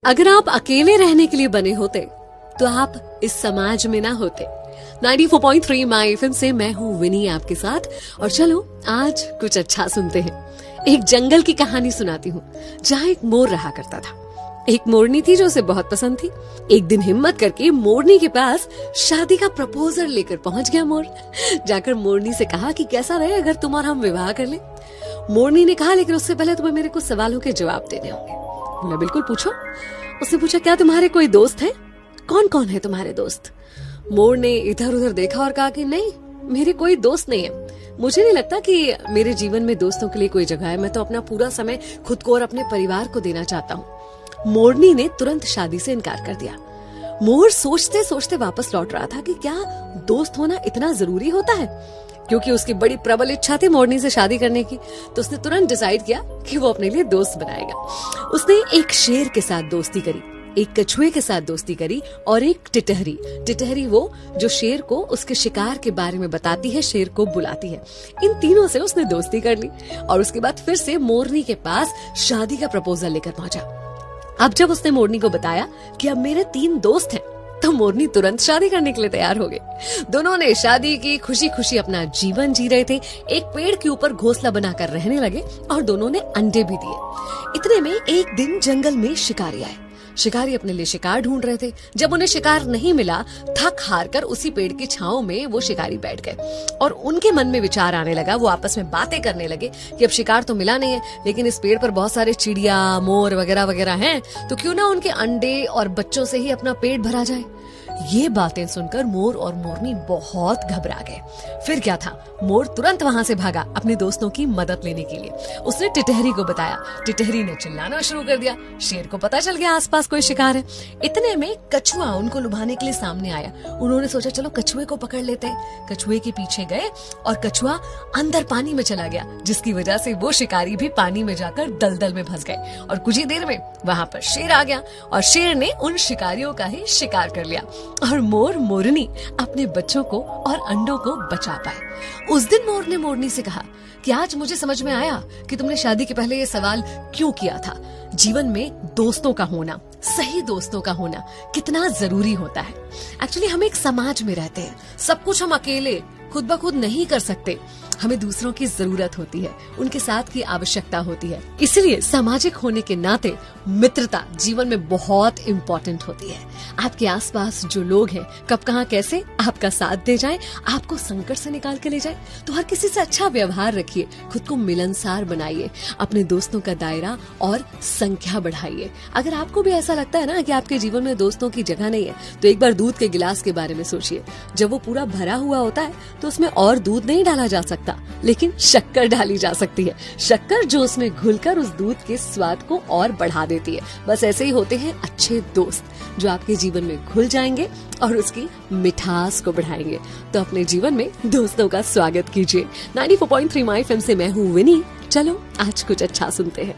अगर आप अकेले रहने के लिए बने होते तो आप इस समाज में ना होते। 94.3 माई एफएम से मैं हूँ विनी आपके साथ। और चलो आज कुछ अच्छा सुनते हैं। एक जंगल की कहानी सुनाती हूँ जहाँ एक मोर रहा करता था। एक मोरनी थी जो उसे बहुत पसंद थी। एक दिन हिम्मत करके मोरनी के पास शादी का प्रपोजल लेकर पहुंच गया मोर। जाकर मोरनी से कहा कि कैसा रहे अगर तुम और हम विवाह कर लें। मोरनी ने कहा लेकिन उससे पहले तुम्हें मेरे कुछ सवालों के जवाब देने होंगे। बोला बिल्कुल पूछो। उसने पूछा क्या तुम्हारे कोई दोस्त हैं? कौन कौन है तुम्हारे दोस्त? मोर ने इधर उधर देखा और कहा कि नहीं, मेरे कोई दोस्त नहीं है। मुझे नहीं लगता कि मेरे जीवन में दोस्तों के लिए कोई जगह है। मैं तो अपना पूरा समय खुद को और अपने परिवार को देना चाहता हूँ। मोरनी ने तुरंत शादी से इनकार कर दिया। मोर सोचते सोचते वापस लौट रहा था कि क्या दोस्त होना इतना जरूरी होता है। क्योंकि उसकी बड़ी प्रबल इच्छा थी मोरनी से शादी करने की, तो उसने तुरंत डिसाइड किया कि वो अपने लिए दोस्त बनाएगा। उसने एक शेर के साथ दोस्ती करी, एक कछुए के साथ दोस्ती करी और एक टिटहरी वो जो शेर को उसके शिकार के बारे में बताती है, शेर को बुलाती है। इन तीनों से उसने दोस्ती कर ली और उसके बाद फिर से मोरनी के पास शादी का प्रपोजल लेकर पहुंचा। अब जब उसने मोरनी को बताया कि अब मेरे 3 दोस्त हैं, तो मोरनी तुरंत शादी करने के लिए तैयार हो गई। दोनों ने शादी की, खुशी खुशी अपना जीवन जी रहे थे। एक पेड़ के ऊपर घोंसला बनाकर रहने लगे और दोनों ने अंडे भी दिए। इतने में एक दिन जंगल में शिकारी आए। शिकारी अपने लिए शिकार ढूंढ रहे थे। जब उन्हें शिकार नहीं मिला, थक हार कर उसी पेड़ की छांव में वो शिकारी बैठ गए और उनके मन में विचार आने लगा। वो आपस में बातें करने लगे कि अब शिकार तो मिला नहीं है, लेकिन इस पेड़ पर बहुत सारे चिड़िया, मोर वगैरह वगैरह हैं, तो क्यों ना उनके अंडे और बच्चों से ही अपना पेट भरा जाए। ये बातें सुनकर मोर और मोरनी बहुत घबरा गए। फिर क्या था, मोर तुरंत वहां से भागा अपने दोस्तों की मदद लेने के लिए। उसने टिटहरी को बताया। टिटहरी ने चिल्लाना शुरू कर दिया। शेर को पता चल गया आसपास कोई शिकार है। इतने में कछुआ उनको लुभाने के लिए सामने आया। उन्होंने सोचा चलो कछुए को पकड़ लेते हैं। कछुए के पीछे गए और कछुआ अंदर पानी में चला गया, जिसकी वजह से वो शिकारी भी पानी में जाकर दलदल में फंस गए। और कुछ ही देर में वहां पर शेर आ गया और शेर ने उन शिकारियों का ही शिकार कर लिया और मोर मोरनी अपने बच्चों को और अंडों को बचा पाए। उस दिन मोर ने मोरनी से कहा कि आज मुझे समझ में आया कि तुमने शादी के पहले ये सवाल क्यों किया था। जीवन में दोस्तों का होना, सही दोस्तों का होना कितना जरूरी होता है। एक्चुअली हम एक समाज में रहते हैं, सब कुछ हम अकेले खुद ब खुद नहीं कर सकते। हमें दूसरों की जरूरत होती है, उनके साथ की आवश्यकता होती है। इसलिए सामाजिक होने के नाते मित्रता जीवन में बहुत इम्पोर्टेंट होती है। आपके आसपास जो लोग हैं कब कहाँ कैसे आपका साथ दे जाएं, आपको संकट से निकाल के ले जाएं, तो हर किसी से अच्छा व्यवहार रखिए, खुद को मिलनसार बनाइए, अपने दोस्तों का दायरा और संख्या बढ़ाइए। अगर आपको भी ऐसा लगता है ना कि आपके जीवन में दोस्तों की जगह नहीं है, तो एक बार दूध के गिलास के बारे में सोचिए। जब वो पूरा भरा हुआ होता है तो उसमें और दूध नहीं डाला जा सकता, लेकिन शक्कर डाली जा सकती है। शक्कर जो उसमें घुलकर उस दूध के स्वाद को और बढ़ा देती है। बस ऐसे ही होते हैं अच्छे दोस्त, जो आपके जीवन में घुल जाएंगे और उसकी मिठास को बढ़ाएंगे। तो अपने जीवन में दोस्तों का स्वागत कीजिए। 94.3 माई एफएम से मैं हूँ विनी। चलो आज कुछ अच्छा सुनते हैं।